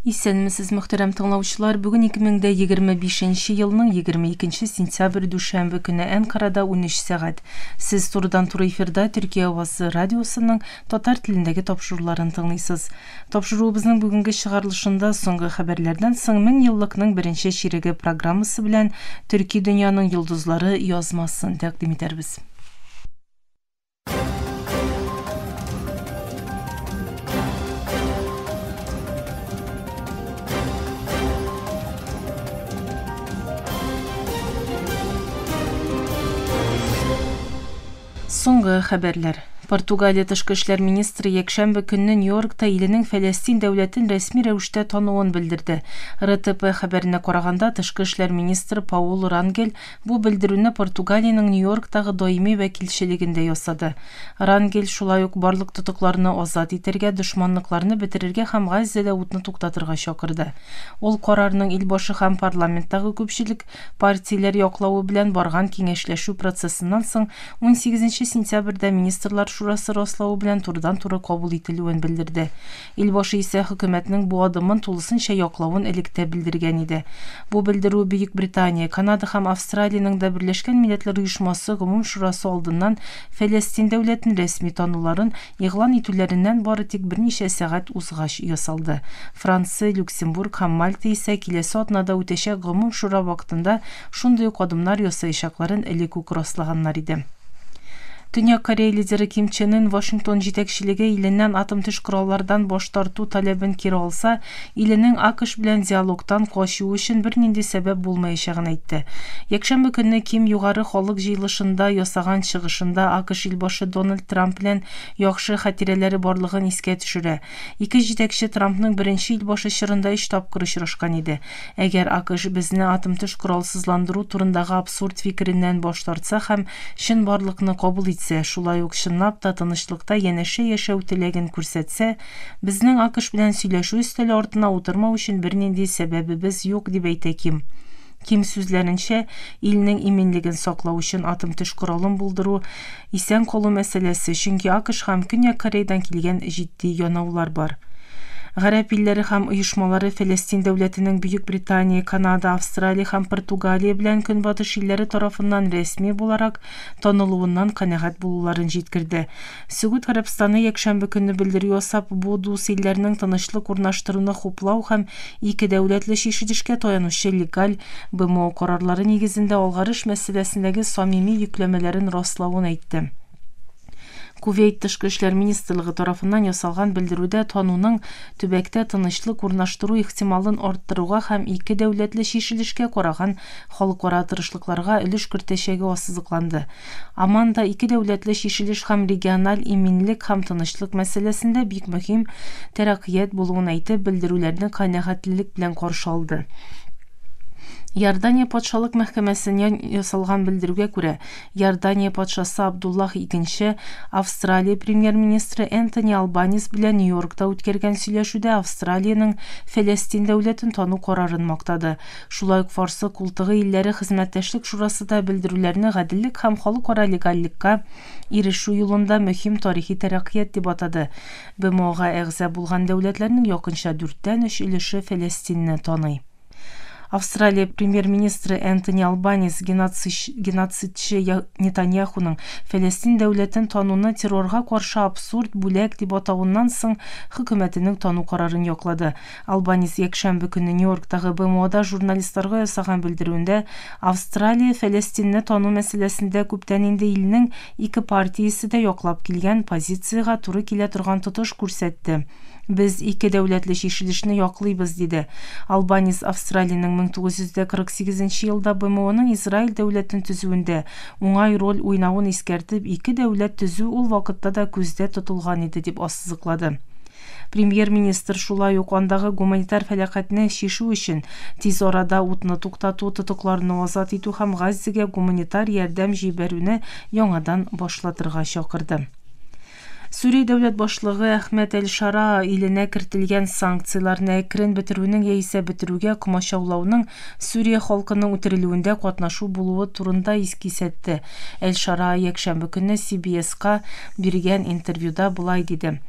Исәнмесез, мөхтәрәм тыңлаучылар, бүген 2025 елның 22 сентябрь дүшәмбе көне Әнкарада 13 сәгать. Сез турыдан-туры эфирда Төркия авасы радиосының татар телендәге тапшыруларын тыңлыйсыз. Тапшыруыбызның бүгенге чыгарылышында соңгы хәбәрләрдән соң 1000 еллыкның беренче чиреге программасы белән Төрки дөньяның йолдызлары язмасын тәкъдим итәрбез. Соңгы хәбәрләр. Португалия тышкы эшләр министры якшәмбе көнне Нью-Йоркта иленең Фәләстин дәүләтен рәсми рәвештә тануын белдерде. РТП хәбәренә караганда, тышкы эшләр министры Пауло Рангель бу белдерүне Португалиянең Нью-Йорктагы даими вәкилчелегендә ясады. Рангель шулай ук барлык тотыкларны азат итәргә, дошманлыкларны бетерергә һәм Газзада утны туктатырга чакырды. Ул карарның илбашы һәм парламенттагы күпчелек партияләр яклавы белән барган киңәшләшү процессыннан соң 18 сентябрьдә министрлар шурасы раслауы белән турыдан-туры кабул ителүен белдерде. Илбашы исә хөкүмәтнең бу адымын тулысынча яклавын электә белдергән иде. Бу белдерү Бөек Британия, Канада һәм Австралиянең да Берләшкән Милләтләр Оешмасы гомум шурасы алдыннан Фәләстин дәүләтен рәсми тануларын игълан итүләреннән бары тик берничә сәгать узгач ясалды. Франция, Люксембург һәм Мальта исә киләсе атнада үтәчәк гомум шура вакытында шундый ук адымнар ясаячакларын элек үк раслаганнар иде. Төньяк Корея лидеры Ким Чен Ын Вашингтон җитәкчелеге иленнән атом төш кораллардан баш тарту таләбен кире алса, иленең АКШ белән диалогтан качуы өчен бернинди сәбәп булмаячагын әйтте. Якшәмбе көнне Ким югары халык җыелышында ясаган чыгышында АКШ илбашы Дональд Трамп белән яхшы хатирәләре барлыгын искә төшерә. Ике җитәкче Трампның беренче илбашы чорында 3 тапкыр очрашкан иде. Әгәр АКШ безне атом төш коралсызландыру турындагы абсурд фикереннән баш тартса һәм чын барлыкны кабул шулай ук чынлап та тынычлыкта янәшә яшәү теләген күрсәтсә, безнең АКШ белән сөйләшү өстәле артына утырмау өчен бернинди сәбәбебез юк дип әйтә Ким. Ким сүзләренчә, илнең иминлеген саклау өчен атом төш коралын булдыру исән калу мәсьәләсе, чөнки АКШ һәм Көньяк Кореядан килгән җитди янаулар бар. Гарәп илләре һәм оешмалары Фәләстин дәүләтенең Бөек Британия, Канада, Австралия һәм Португалия белән көнбатыш илләре тарафыннан рәсми буларак танылуыннан канәгать булуларын җиткерде. Сәгүд Гарәбстаны якшәмбе көнне белдерү ясап, бу дус илләрнең тынычлык урнаштыруны хуплау һәм ике дәүләтле чишелешкә таянучы легаль БМО карарлары нигезендә алгарыш мәсьәләсендәге самими йөкләмәләрен раславын әйтте. Кувейт тышкы эшләр министрлыгы тарафыннан ясалган белдерүдә тануның төбәктә тынычлык урнаштыру ихтималын арттыруга һәм ике дәүләтле чишелешкә караган халыкара тырышлыкларга өлеш кертәчәге ассызыкланды. Аманда ике дәүләтле чишелеш һәм региональ иминлек һәм тынычлык мәсьәләсендә бик мөһим тәрәккыять булуын әйтеп, белдерүләрне канәгатьлек белән каршы алды. Иордания патшалык мәхкәмәсеннән ясалган белдерүгә күрә, Иордания патшасы Абдуллах II Австралия премьер-министры Энтони Албанис белән Нью-Йоркта үткәргән сөйләшүдә Австралиянең Фәләстин дәүләтен тану карарын мактады. Шулай ук Фарсы култыгы илләре хезмәттәшлек шурасында белдерүләрне гаделлек һәм халыкара легаллекка ирешү юлында мөһим тарихи тәрәккыять дип атады. БМОга әгъза булган дәүләтләрнең якынча 4тән 3 өлеше Фәләстинне таный. Австралия премьер-министры Энтони Албанис геноцидчы Нетаньяхуның Фәләстин дәүләтен тануны террорга каршы абсурд бүләк дип атавыннан соң хөкүмәтенең тану карарын яклады. Албанис якшәмбе көнне Нью-Йорктагы БМОда журналистларга ясаган белдерүендә Австралия Фәләстинне тану мәсьәләсендә күптән инде илнең ике партиясе дә яклап килгән позицияга туры килә торган тотыш күрсәтте. Без ике дәүләтле чишелешне яклыйбыз, диде. Албанис Австралиянең 1948 елда БМОның Израиль дәүләтен төзүендә уңай роль уйнавын искәртеп, ике дәүләт төзү ул вакытта да күздә тотылган иде дип ассызыклады. Премьер-министр шулай ук андагы гуманитар фәлакәтне чишү өчен тиз арада утны туктату, тотыкларны азат итү һәм Газзага гуманитар ярдәм җибәрүне яңадан башлатырга чакырды. Сүрия дәүләт башлыгы Әхмәт Әл-Шара иленә кертелгән санкцияларны әкрен бетерүнең яисә бетерүгә комачаулауның Сүрия халкының үтерелүендә катнашу булуы турында искисәтте. Әл-Шара якшәмбе көнне CBS-ка биргән интервьюда булай диде.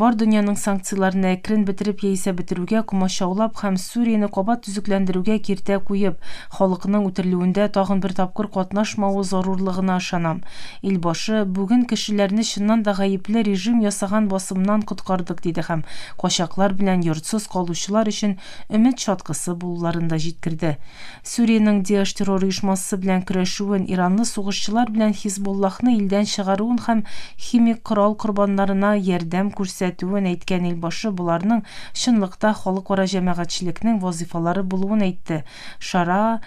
бар дөньяның санкцияларын әкрен бетереп яисә бетерүгә комачаулап һәм Сүрияне кабат төзекләндерүгә киртә куеп, халыкның үтерелүендә тагын бер тапкыр катнашмавы зарурлыгына ышанам. Илбашы бүген кешеләрне чыннан да гаепле режим ясаган басымнан коткардык диде һәм качаклар белән йортсыз калучылар өчен өмет чаткысы булуларын да җиткерде. Сүриянең Даиш террор оешмасы белән көрәшүен, иранлы сугышчылар белән Хизбуллахны илдән чыгаруын һәм химик корал корбаннарына ярдәм күрсәтүен әйткән илбашы буларның чынлыкта халыкара җәмәгатьчелекнең вазифалары булуын әйтте. Шара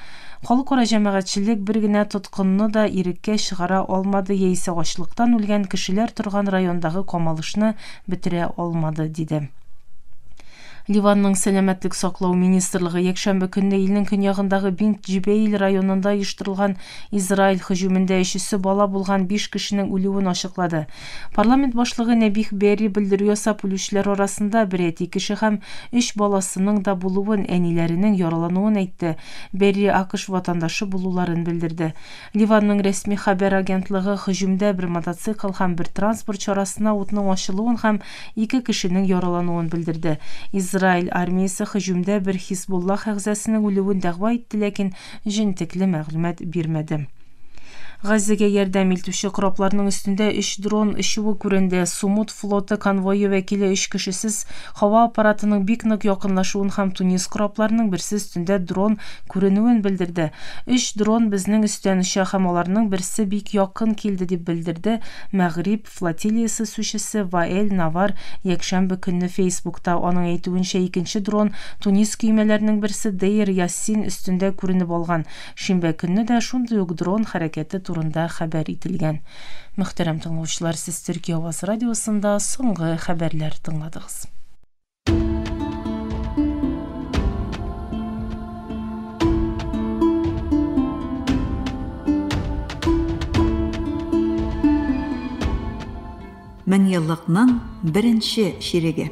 халыкара җәмәгатьчелек бер генә тоткынны да иреккә чыгара алмады яисә ачлыктан үлгән кешеләр торган райондагы камалышны бетерә алмады, диде. Ливанның сәламәтлек саклау министрлыгы якшәмбе көнне илнең көньягындагы Бинт Җибейл районында оештырылган Израиль һөҗүмендә 3 бала булган 5 кешенең үлүен ачыклады. Парламент башлыгы Нәбих Берри белдерү ясап үлүчеләр арасында 1 кеше һәм 3 баласының да булуын, әниләренең яралануын әйтте. Берри АКШ ватандашы булуларын белдерде. Ливанның рәсми хәбәр агентлыгы һөҗүмдә 1 мотоцикл һәм 1 транспорт чарасына утның ачылуын һәм 2 кешенең яралануын белдерде. Израиль армиясе һөҗүмдә бер Хизбуллах әгъзасының үлүен дәгъва итте, ләкин җентекле мәгълүмат бирмәде. Газиге ярдәм итүче корабларның өстендә 3 дрон очуы күренде. Сумут флоты конвойы вәкиле 3 кешесез һава аппаратының бик нык якынлашуын һәм Тунис корабларының берсе өстендә дрон күренүен белдерде. 3 дрон безнең өстән оча һәм аларның берсе бик якын килде дип белдерде Мәгриб флотилиясе сүзчесе Ваэль Навар якшәмбе көнне Фейсбукта. Аның әйтүенчә, икенче дрон Тунис көймәләренең берсе Дейр Яссин өстендә күренеп алган. Шимбә көнне дә шундый ук дрон хәрәкәте турында хәбәр ителгән. Мөхтәрәм тыңлаучылар, сез Төркия Аваз радиосында соңгы хәбәрләр тыңладыгыз. Мен еллыкның беренче ширеге.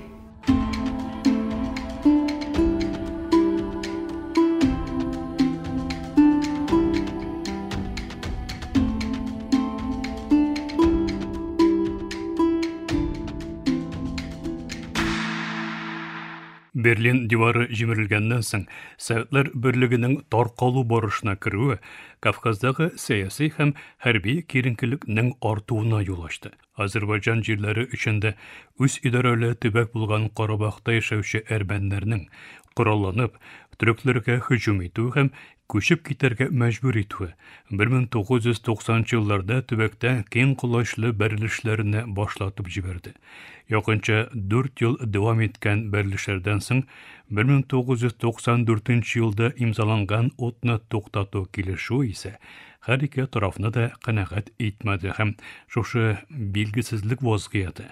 Берлин дивары җимерелгәннән соң Советлар Берлегенең таркалу барышына керүе Кавказдагы сәяси һәм хәрби киеренкелекнең артуына юл ачты. Азәрбайҗан җирләре эчендә үз идарәле төбәк булган Карабахта яшәүче әрмәннәрнең коралланып, төрекләргә һөҗүм итү һәм күчеп китәргә мәҗбүр итүе 1990 елларда төбәктә киң кулачлы бәрелешләрне башлатып җибәрде. Якынча 4 ел дәвам иткән бәрелешләрдән соң 1994 елда имзаланган отны туктату килешүе исә һәр ике тарафны да канәгать итмәде һәм шушы билгесезлек вазгыяты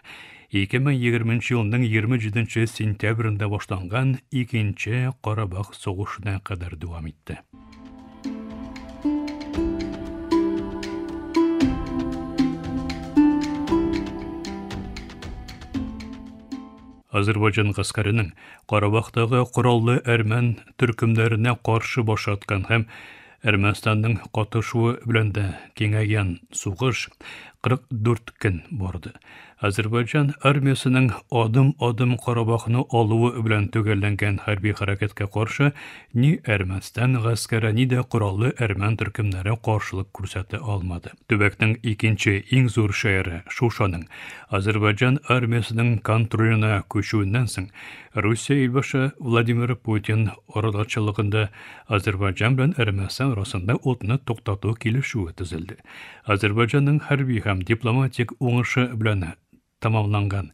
2020 елның 27 сентябрендә башланган икенче Карабах сугышына кадәр дәвам итте. Азәрбайҗан гаскәренең Карабахтагы кораллы әрмән төркемнәренә каршы башлаткан һәм Әрмәнстанның катышуы белән дә киңәйгән сугыш 44 көн барды. Азәрбайҗан армиясының адым-адым Карабахны алуы белән төгәлләнгән хәрби хәрәкәткә каршы ни Әрмәнстан гаскәре, ни дә кораллы әрмән төркемнәре каршылык күрсәтә алмады. Төбәкнең икенче иң зур шәһәре Шушаның Азәрбайҗан армиясының контроленә күчүеннән соң Русия илбашы Владимир Путин аралашчылыгында Азәрбайҗан белән Әрмәнстан арасында отны туктату килешүе төзелде. Азәрбайҗанның хәрби һәм дипломатик уңышы белән тамамланган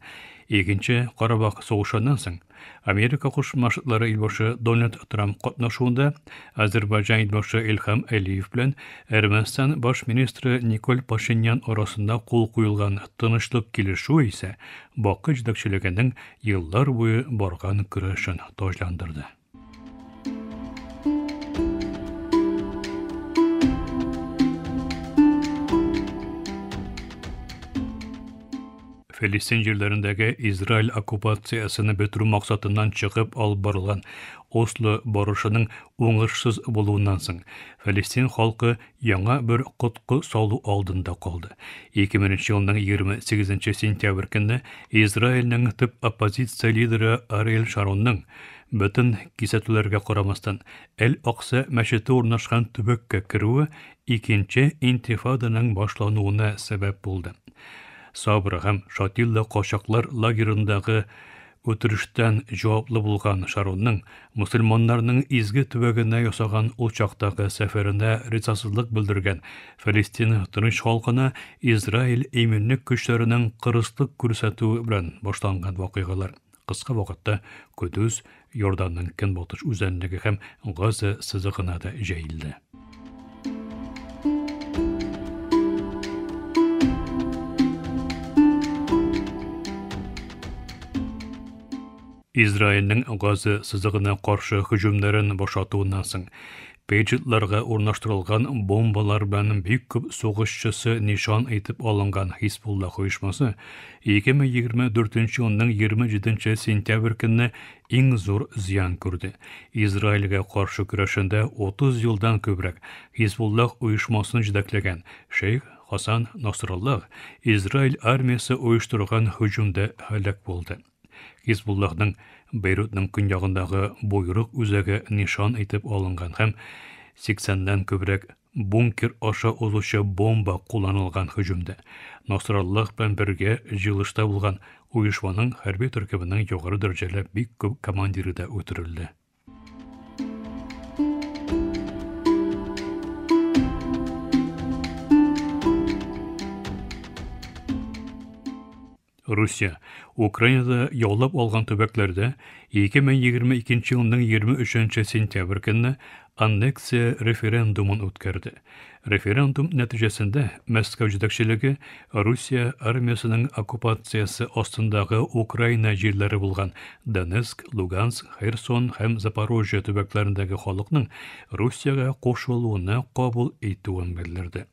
икенче Карабах сугышыннан соң Америка Кушма Штатлары илбашы Дональд Трамп катнашуында Азәрбайҗан илбашы Илхам Әлиев белән Әрмәнстан баш министры Николь Пашинян арасында кул куелган тынычлык килешүе исә Баку җитәкчелегенең еллар буе барган көрәшен таҗландырды. Filistin җирләрендәге Израиль оккупациясını бетерү максатыннан чыгып алып барылган Осло барышының уңышсыз булуыннан соң Филистин халкы яңа бер кутку салу алдында калды. 2000 елның 28 сентябрь көнне Израильнең төп оппозиция лидеры Ариэль Шаронның бөтен кисәтүләргә карамастан Әл-Акса мәчете урнашкан төбәккә керүе икенче интифаданың башлануына сәбәп булды. Сабра һәм Шатилла качаклар лагерындагы үтерештән җаваплы булган Шаронның мусульманнарның изге төбәгенә ясаган ул чактагы сәфәренә ризасызлык белдергән Филистин тыныч халкына Израиль иминлек көчләренең кырыслык күрсәтүе белән башланган вакыйгалар кыска вакытта Кудус, Йорданның көнбатыш үзәнлеге һәм Газа сызыгына да җәелде. Израильнең Газа сызыгына каршы һөҗүмнәрен башлатуыннан соң Пейджетларга урнаштырылган бомбалар белән бик күп сугышчысы нишан итеп алынган Хизбуллах оешмасы 2024 елның 27 сентябрь көнне иң зур зыян күрде. Израильгә каршы көрәшендә 30 елдан күбрәк Хизбуллах оешмасын җитәкләгән Шейх Хасан Насраллах Израиль армиясе оештырган һөҗүмдә һәлак булды. Хизбуллахның Бейрутның көньягындагы буйрык үзәге нишан итеп алынган һәм 80-дән күбрәк бункер аша узучы бомба кулланылган һөҗүмдә Насраллах белән бергә җыелышта булган оешманың хәрби төркеменең югары дәрәҗәле бик күп командиры да үтерелде. Русия Украинада яулап алган төбәкләрдә 2022 елның 23 сентябрь көнне аннексия референдумын үткәрде. Референдум нәтиҗәсендә Мәскәү җитәкчелеге Русия армиясының оккупациясы астындагы Украина җирләре булган Донецк, Луганск, Херсон һәм Запорожье төбәкләрендәге халыкның Русиягә кушылуына кабул итүен белдерде.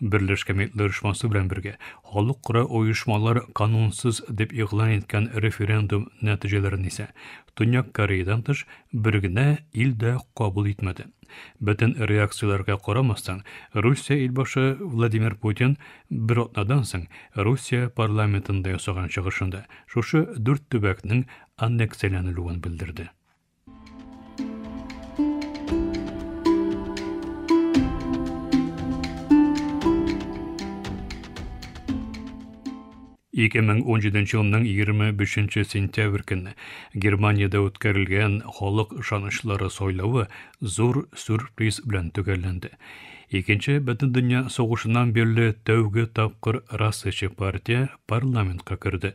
Берләшкән Милләтләр оешмасы белән бергә халыкара оешмалар канунсыз дип игълан иткән референдум нәтиҗәләрен исә Төньяк Кореядан тыш бер генә ил дә кабул итмәде. Бөтен реакцияләргә карамастан, Русия илбашы Владимир Путин бер атнадан соң Русия парламентында ясаган чыгышында шушы 4 төбәкнең аннексияләнүен белдерде. Икең 17 елның 25 сентябрь көнне Германиядә үткәрелгән халык ышанычлары сайлауы зур сюрприз белән төгәлләнде. Икенче Бөтендөнья сугышыннан бирле тәүге тапкыр Расачы партия парламентка керде.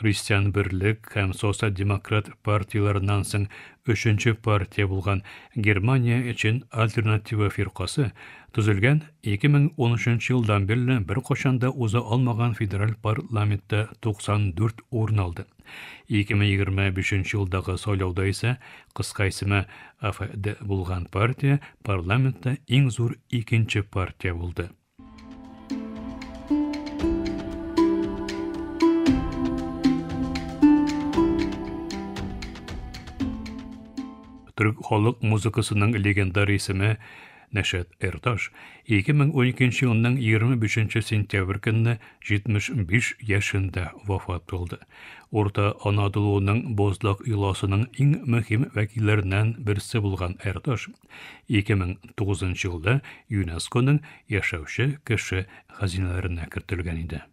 Христиан Берлек һәм Социал-демократ партияларыннан соң 3нче партия булган Германия өчен альтернатива фиркасы төзелгән 2013 елдан бирле бер кашанда уза алмаган федераль парламентта 94 урын алды. 2025 елдагы сайлауда исә кыска исеме АФД булган партия парламентта иң зур икенче партия булды. Türk халык музыкасының легендар исеме Нәшәт Эрташ 2012 елның 25 сентябрь көнне 75 яшендә вафат булды. Орта Анадолуның Бозлак йоласының иң мөһим вәкилләреннән берсе булган Эрташ 2009 елда ЮНЕСКОның яшәүче кеше хәзинәләренә кертелгән иде.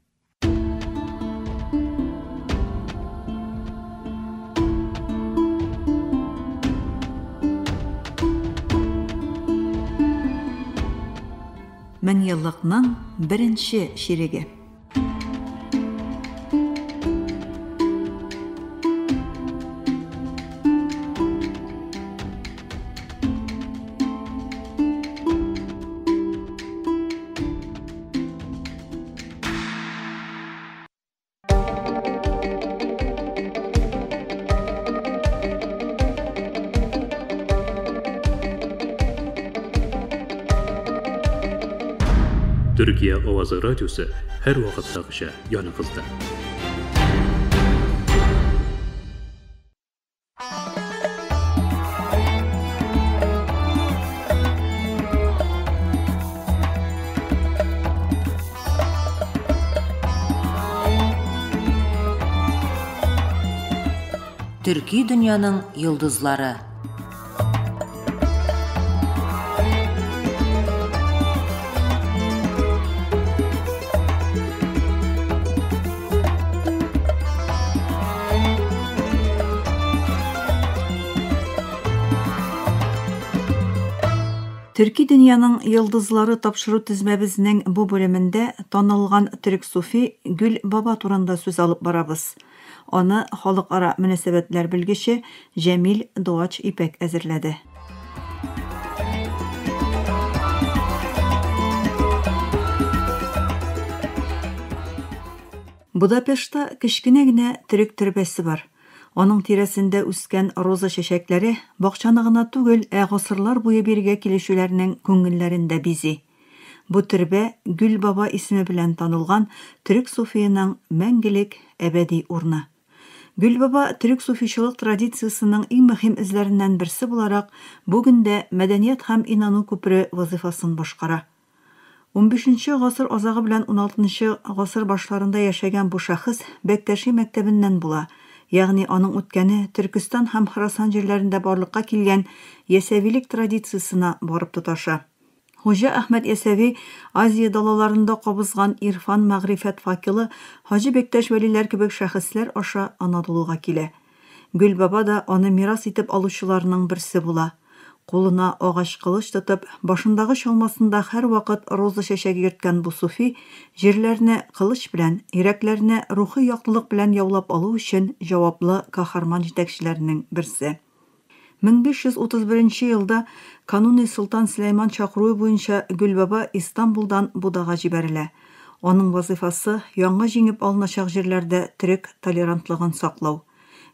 Мен еллыкның беренче ширеге. Türkiye Ovazı Radyosu her vakittagıça yanınızda. Төрки дөньяның йолдызлары. Төрки дөньяның йылдызлары тапшыру тезмәбезнең бу бүлемендә танылган төрек суфи Гүл баба турында сүз алып барабыз. Аны халыкара мөнәсәбәтләр белгече Җәмил Дуач Ипәк әзерләде. Будапештта кечкенә генә төрек төрбәсе бар. Аның тирәсендә үскән роза чәчәкләре бакчаны гына түгел, гасырлар буе биргә килешүләрнең күңелләрендә бизи. Бу төрбә Гүл баба исеме белән танылган төрек суфиының мәңгелек әбәди урны. Гүл баба төрек суфичылык традициясының иң мөһим эзләреннән берсе буларак бүгендә мәдәният һәм инану күпре вазифасын башкара. 15нче гасыр азагы белән 16нчы гасыр башларында яшәгән бу шәхес Бәктәши мәктәбеннән була. Ягъни аның үткәне Төркстан һәм Хорасан җирләрендә барлыкка килгән ясәвилек традициясына барып тоташа. Хуҗа Әхмәт Ясәви Азия далаларында кабызган ирфан мәгърифәт факелы Хаҗи Бәктәш вәлиләр кебек шәхесләр аша Анадолуга килә. Гүл баба да аны мирас итеп алучыларның берсе була. Кулына агач кылыч тотып, башындагы чалмасында һәр вакыт роза чәчәге йөрткән бу суфи җирләрне кылыч белән, йөрәкләрне рухи яктылык белән яулап алу өчен җаваплы каһарман җитәкчеләрнең берсе. 1531 елда Кануни Солтан Сөләйман чакыруы буенча Гүл баба Истанбулдан Будага җибәрелә. Аның вазифасы яңа җиңеп алыначак җирләрдә төрек толерантлыгын саклау.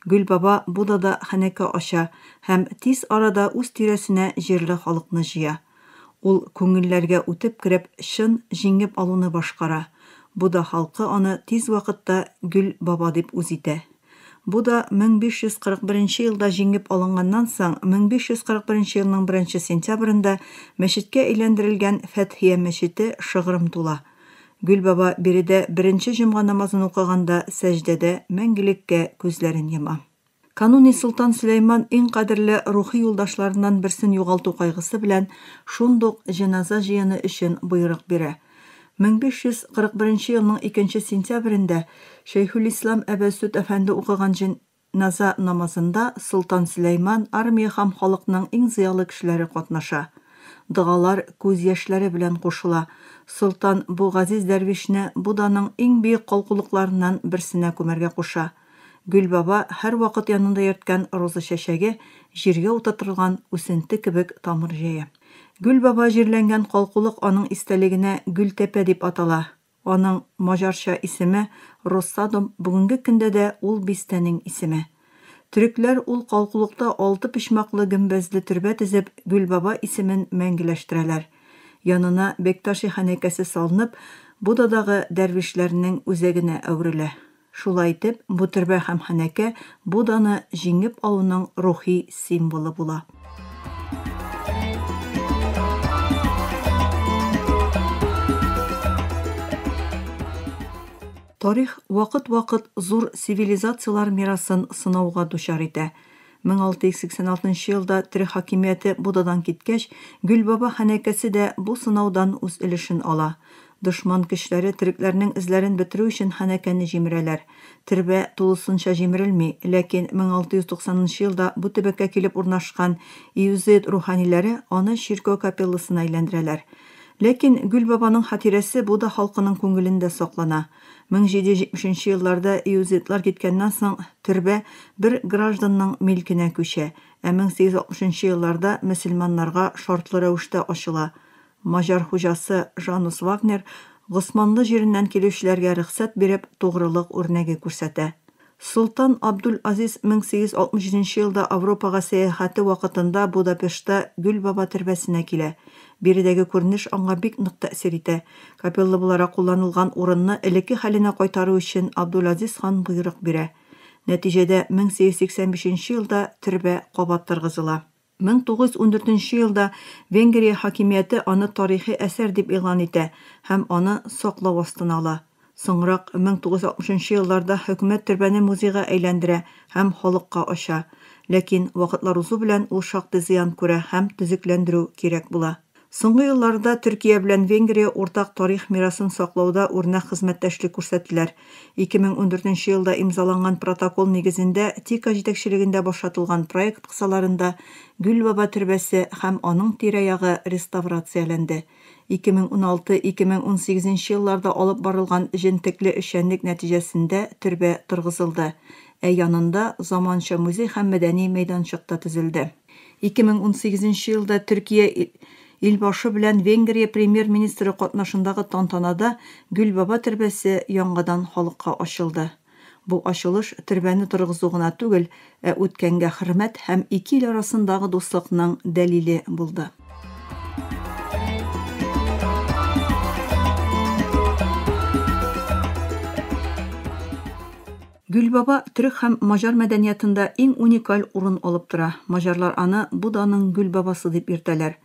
Гүл баба Будада хәнәкә ача һәм тиз арада үз тирәсенә җирле халыкны җыя. Ул күңелләргә үтеп кереп, шын җиңеп алуны башкара. Буда халкы аны тиз вакытта Гүл баба дип үз итә. Буда 1541 елда җиңеп алынганнан соң 1541 елның 1 сентябрендә мәчеткә әйләндерелгән Фәтхия мәчете шыгрым тула. Гүл баба биредә беренче җомга намазын укыганда сәҗдәдә мәңгелеккә күзләрен йома. Кануни Солтан Сөләйман иң кадерле рухи юлдашларыннан берсен югалту кайгысы белән шундук җеназа җыены өчен буйрык бирә. 1541 елның 2 сентябрендә Шәйхүлислам Әбәсүд әфәнде укыган җеназа намазында Солтан Сөләйман армия һәм халыкның иң зыялы кешеләре катнаша. Дыгалар күз яшьләре белән кушыла. Солтан бу газиз дәрвишне Буданың иң бөек калкулыкларыннан берсенә күмәргә куша. Гүл баба һәр вакыт янында йөрткән роза чәчәге җиргә утыртылган үсенте кебек тамыр җәя. Гүл баба җирләнгән калкулык аның истәлегенә Гүлтәпә дип атала. Аның маҗарча исеме Россадом, бүгенге көндә дә ул бистәнең исеме. Төрекләр ул калкулыкта 6 пичмаклы гөмбәзле төрбә тезеп Гүл баба исемен мәңгеләштерәләр. Янына Бәкташи хәнәкәсе салынып, Будадагы дәрвишләрнең үзәгенә әверелә. Шулай итеп, бу төрбә һәм хәнәкә Буданы җиңеп алуның рухи символы була. Тарих вакыт-вакыт зур цивилизациялар мирасын сынауга дучар итә. 1686 елда Төрек хакимияте Будадан киткәч, Гүл баба хәнәкәсе дә бу сынаудан үз өлешен ала. Дошман көчләре төрекләрнең эзләрен бетерү өчен хәнәкәне җимерәләр. Төрбә тулысынча җимерелми, ләкин 1690 елда бу төбәккә килеп урнашкан июзит руханиләре аны чиркәү капелласына әйләндерәләр. Ләкин Гүл бабаның хатирәсе Буда халкының күңелендә саклана. 1770 елларда июзитлар киткәннән соң төрбә бер гражданның милкенә күчә, ә 1860 елларда мөселманнарга шартлы рәвештә ачыла. Маҗар хуҗасы Жанус Вагнер Госманлы җиреннән килүчеләргә рөхсәт биреп, тугрылык үрнәге күрсәтә. Солтан Абдул-Азиз 1867 елда Европага сәяхәте вакытында Будапештта Гүл баба төрбәсенә килә. Биредәге күренеш аңа бик нык тәэсир итә. Капелла буларак кулланылган урынны элекке хәленә кайтару өчен Абдул-Азиз хан буйрык бирә. Нәтиҗәдә 1885 елда төрбә кабат торгызыла. 1914 елда Венгрия хакимияте аны тарихи әсәр дип игълан итә һәм аны саклау астына ала. Соңрак 1960 елларда хөкүмәт төрбәне музейга әйләндерә һәм халыкка ача. Ләкин вакытлар узу белән ул шактый зыян күрә һәм төзекләндерү кирәк була. Соңгы елларда Төркия белән Венгрия уртак тарих мирасын саклауда үрнәк хезмәттәшлек күрсәттеләр. 2014 елда имзаланган протокол нигезендә ТИКА җитәкчелегендә башлатылган проект кысаларында Гөлбаба төрбәсе һәм аның тирә-ягы реставрацияләнде. 2016-2018 елларда алып барылган җентекле эшчәнлек нәтиҗәсендә төрбә торгызылды. Янында заманча музей һәм мәдәни мәйданчык та төзелде. 2018 елда Төркия илбашы белән Венгрия премьер-министры катнашындагы тантанада Гөлбаба төрбәсе яңадан халыкка ачылды. Бу ачылыш төрбәне торгызу гына түгел, үткәнгә хөрмәт һәм ике ил арасындагы дуслыкның дәлиле булды. Гөлбаба төрек һәм мажар мәдәниятында иң уникаль урын алып тора. Мажарлар аны Буданың Гөлбабасы дип йөртәләр.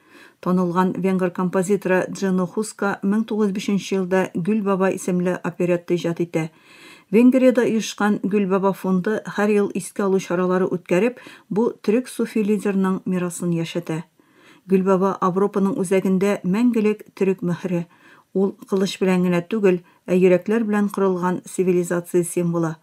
Танылган венгр композиторы Джено Хуска 1905 елда Гөлбаба исемле оперетта иҗат итә. Венгриядә оешкан Гөлбаба фонды һәр ел искә алу чаралары үткәреп, бу төрек суфи лидерының мирасын яшәтә. Гөлбаба Европаның үзәгендә мәңгелек төрек мөһре. Ул кылыч белән генә түгел, йөрәкләр белән корылган цивилизация символы.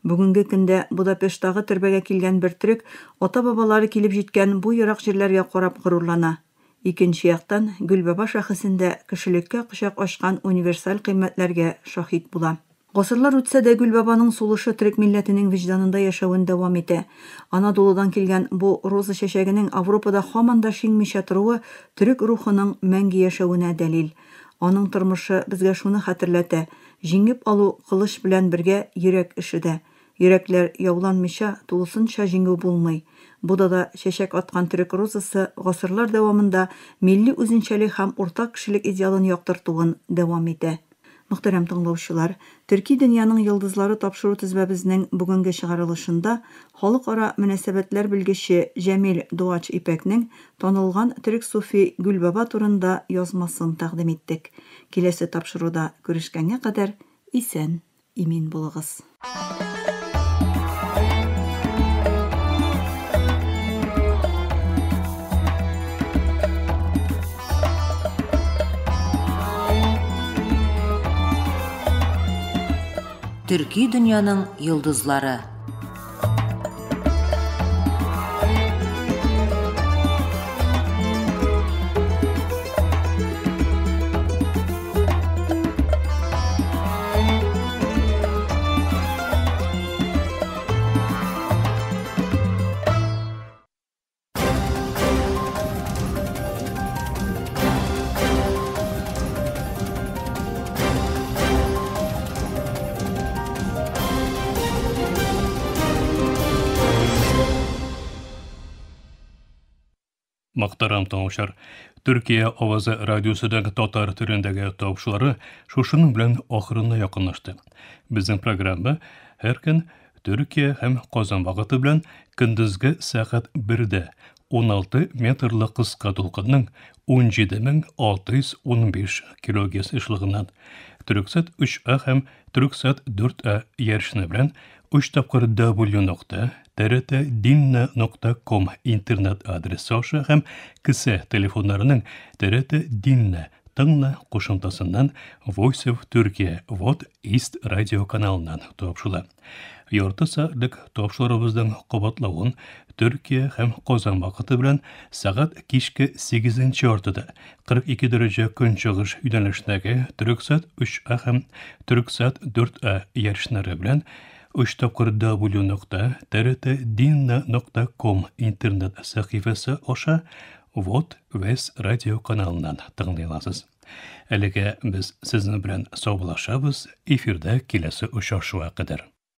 Бүгенге көндә Будапешттагы төрбәгә килгән бер төрек ата-бабалары килеп җиткән бу ерак җирләргә карап горурлана. Икенче яктан, Гөлбаба шәхесендә кешелеккә кочак ачкан универсаль кыйммәтләргә шаһит була. Гасырлар үтсә дә Гөлбабаның сулышы төрек милләтенең вижданында яшәвен дәвам итә. Анадолудан килгән бу роза чәчәгенең Европада һаман да шиңмичә торуы төрек рухының мәңге яшәвенә дәлил. Аның тормышы безгә шуны хәтерләтә: җиңеп алу кылыч белән бергә йөрәк эшедә. Йөрәкләр яуланмыйча тулысынча җиңү булмый. Будада чәчәк аткан төрек розасы гасырлар дәвамында милли үзенчәлек һәм уртак кешелек идеалын яктыртуын дәвам итә. Мөхтәрәм тыңлаучылар, Төрки дөньяның йолдызлары тапшыру тизбәбезнең бүгенге чыгарылышында халыкара мөнәсәбәтләр белгече Җәмил Дуач Ипәкнең танылган төрек суфи Гөлбаба турында язмасын тәкъдим иттек. Киләсе тапшыруда күрешкәнгә кадәр исән, имин булыгыз. Төрки дөньяның йолдызлары. Мактарам таңышар, Төркия авазы радиосыдагы татар түрендәге тапшылары шушының белән ахырына якынлашты. Безнең программа һәр көн Төркия һәм Казан вакыты белән көндезге сәгать 1дә 16 метрлы кыска тулкынның 17615 кГц эшлегеннән Төрксат 3А һәм Төрксат 4А ярышны белән 3 тапкыр w.trt.dinna.com интернет адресы аша һәм кесе телефоннарының TRT Dinna тыңна кушымтасыннан Voice of Turkey Вот East радио каналынан тапшыла. Ярты сәгатьлек тапшырыбызның кабатлавын Төркия һәм Казан вакыты белән сәгать кичке 8 ортада 42 дәрәҗә көнчыгыш юнәлешендәге Төрксат 3А һәм Төрксат 4А ярышлары белән 3 тапкыр w.trt.dinna.com интернет сәхифәсе аша Вот Вес радио каналынан тыңлый аласыз. Әлегә без сезнең белән саубуллашабыз, эфирдә киләсе очрашуга кадәр.